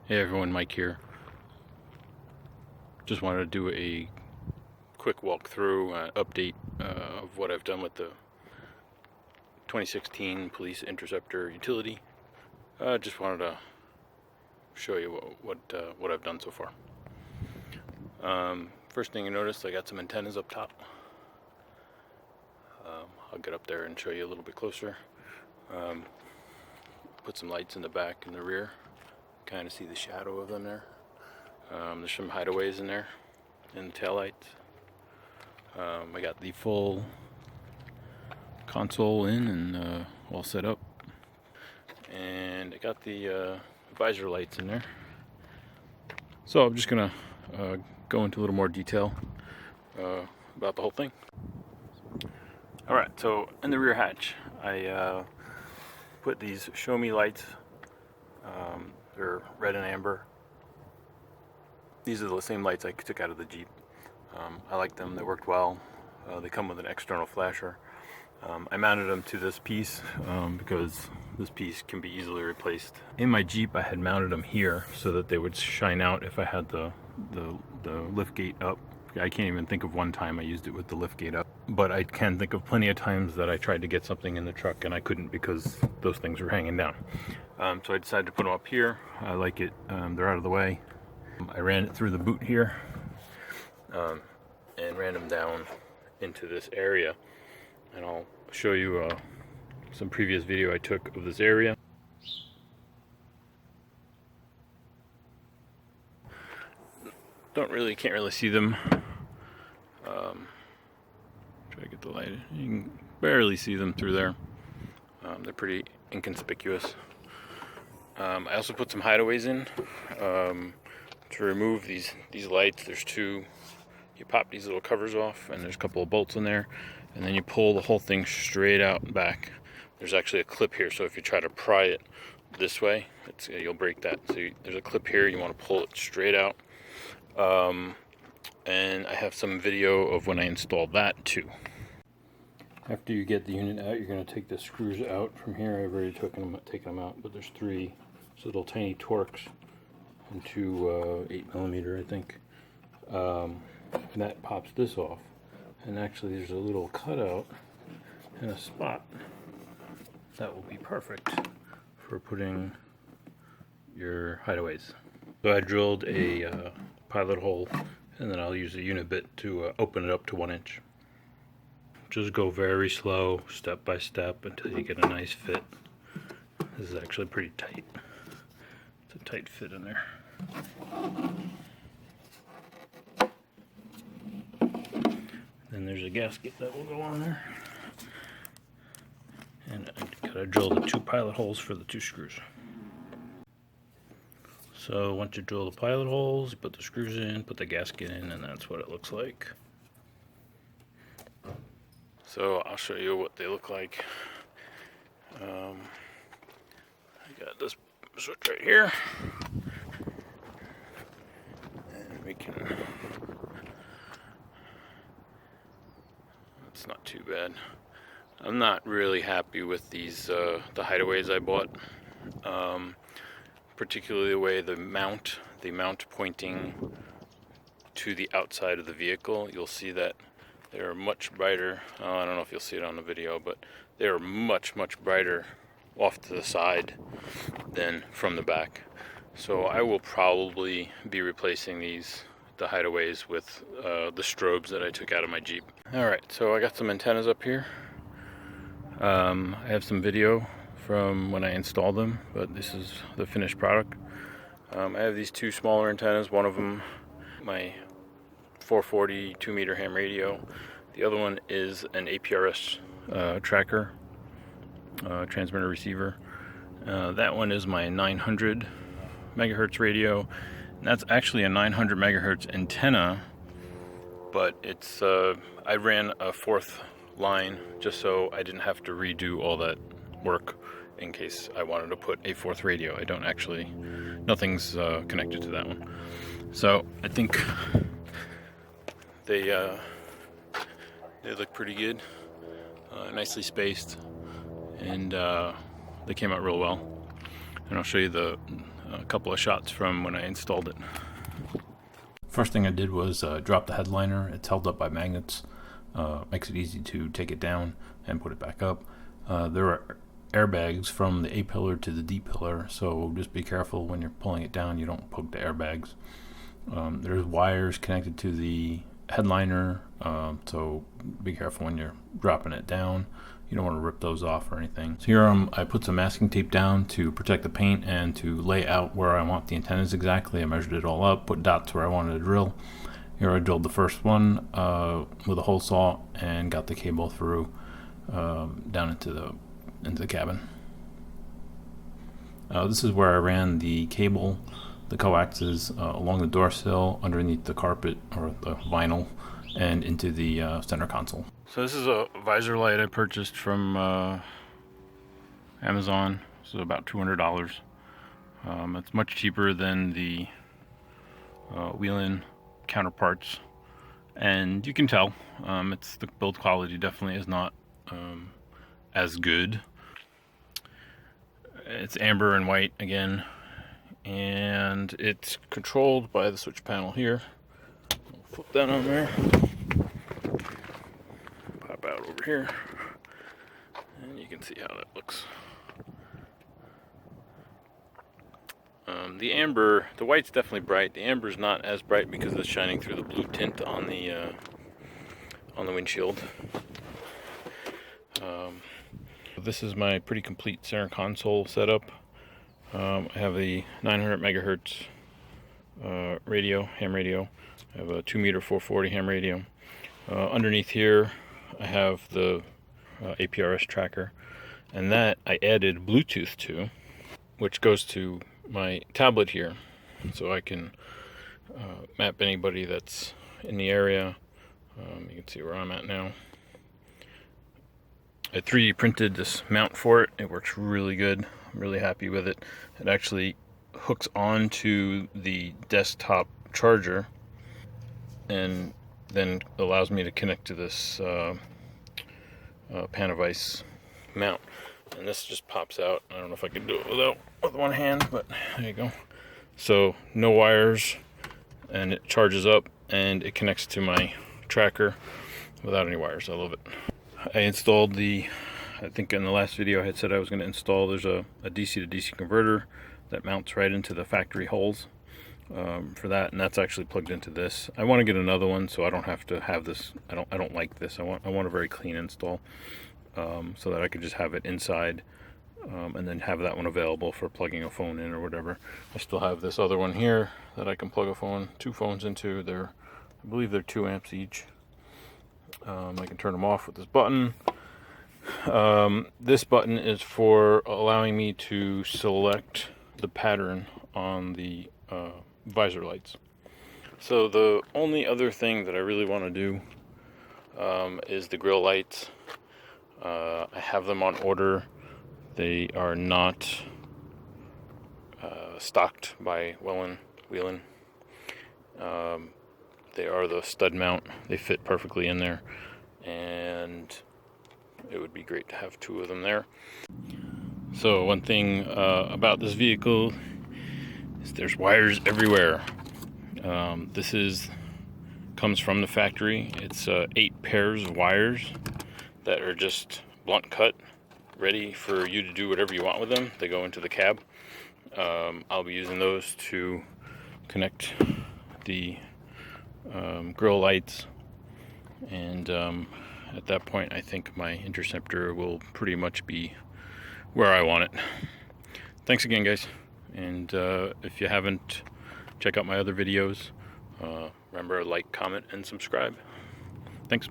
Hey everyone, Mike here. Just wanted to do a quick walkthrough, update of what I've done with the 2016 Police Interceptor utility. Just wanted to show you what I've done so far. First thing you notice, I got some antennas up top. I'll get up there and show you a little bit closer. Put some lights in the back and the rear. Kind of see the shadow of them there. There's some hideaways in there, in the taillights. I got the full console in and all set up. And I got the visor lights in there. So I'm just gonna go into a little more detail about the whole thing. Alright, so in the rear hatch, I put these show me lights. They're red and amber. These are the same lights I took out of the Jeep. I like them, they worked well. They come with an external flasher. I mounted them to this piece because this piece can be easily replaced. In my Jeep I had mounted them here so that they would shine out if I had the lift gate up. I can't even think of one time I used it with the lift gate up. But I can think of plenty of times that I tried to get something in the truck and I couldn't because those things were hanging down. So I decided to put them up here. I like it, they're out of the way. I ran it through the boot here and ran them down into this area. And I'll show you some previous video I took of this area. Can't really see them. Try to get the light. You can barely see them through there. They're pretty inconspicuous. I also put some hideaways in to remove these lights. There's two. You pop these little covers off, and there's a couple of bolts in there, and then you pull the whole thing straight out and back. There's actually a clip here, so if you try to pry it this way, you'll break that. So there's a clip here. You want to pull it straight out. And I have some video of when I installed that too. After you get the unit out, you're going to take the screws out from here. I've already taken them out, but there's three little tiny Torx and two 8mm, I think. And that pops this off. And actually there's a little cutout and a spot that will be perfect for putting your hideaways. So I drilled a pilot hole, and then I'll use a unit bit to open it up to 1 inch. Just go very slow, step by step, until you get a nice fit. This is actually pretty tight. It's a tight fit in there. Then there's a gasket that will go on there. And I gotta drill the 2 pilot holes for the 2 screws. So once you drill the pilot holes, you put the screws in, put the gasket in, and that's what it looks like. So I'll show you what they look like. I got this switch right here. And we can... It's not too bad. I'm not really happy with these, the hideaways I bought. Particularly the way the mount pointing to the outside of the vehicle. You'll see that they're much brighter. I don't know if you'll see it on the video, but they're much brighter off to the side than from the back. So I will probably be replacing the hideaways with the strobes that I took out of my Jeep. Alright, so I got some antennas up here. I have some video from when I installed them, but this is the finished product. I have these 2 smaller antennas. One of them, my 440 2-meter ham radio. The other one is an APRS tracker, transmitter receiver. That one is my 900 megahertz radio. And that's actually a 900 megahertz antenna, but it's I ran a 4th line just so I didn't have to redo all that work in case I wanted to put a 4th radio. Nothing's connected to that one. So I think they look pretty good, nicely spaced, and they came out real well. And I'll show you the a couple of shots from when I installed it. First thing I did was drop the headliner. It's held up by magnets. Makes it easy to take it down and put it back up. There are airbags from the A pillar to the D pillar, so just be careful when you're pulling it down you don't poke the airbags. There's wires connected to the headliner, so be careful when you're dropping it down. You don't want to rip those off or anything. So here I put some masking tape down to protect the paint and to lay out where I want the antennas exactly. I measured it all up, put dots where I wanted to drill. Here I drilled the first one with a hole saw and got the cable through down into the cabin. This is where I ran the cable, the coaxes, along the door sill, underneath the carpet or the vinyl, and into the center console. So this is a visor light I purchased from Amazon. This is about $200. It's much cheaper than the Whelen counterparts, and you can tell it's the build quality definitely is not as good. It's amber and white again, and it's controlled by the switch panel here. I'll flip that on there, pop out over here, and you can see how that looks. The white's definitely bright. The amber's not as bright because it's shining through the blue tint on the windshield. This is my pretty complete center console setup. I have a 900 megahertz ham radio. I have a 2-meter 440 ham radio. Underneath here, I have the APRS tracker, and that I added Bluetooth to, which goes to my tablet here, so I can map anybody that's in the area. You can see where I'm at now. I 3D printed this mount for it. It works really good. I'm really happy with it. It actually hooks onto the desktop charger and then allows me to connect to this Panavice mount. And this just pops out. I don't know if I can do it with one hand, but there you go. So no wires, and it charges up and it connects to my tracker without any wires. I love it. I installed I think in the last video I had said I was going to install, there's a DC to DC converter that mounts right into the factory holes for that, and that's actually plugged into this. I want to get another one so I don't have to have this. I don't like this. I want a very clean install, so that I could just have it inside and then have that one available for plugging a phone in or whatever. I still have this other one here that I can plug two phones into. I believe they're 2 amps each. I can turn them off with this button. This button is for allowing me to select the pattern on the visor lights. So the only other thing that I really want to do is the Grille Lights. I have them on order. They are not stocked by Whelen. They are the stud mount. They fit perfectly in there, and it would be great to have 2 of them there. So one thing about this vehicle is there's wires everywhere. This comes from the factory. It's 8 pairs of wires that are just blunt cut, ready for you to do whatever you want with them. They go into the cab. I'll be using those to connect the Grille Lights, and at that point I think my Interceptor will pretty much be where I want it. Thanks again, guys, and if you haven't, check out my other videos. Remember, like, comment, and subscribe. Thanks.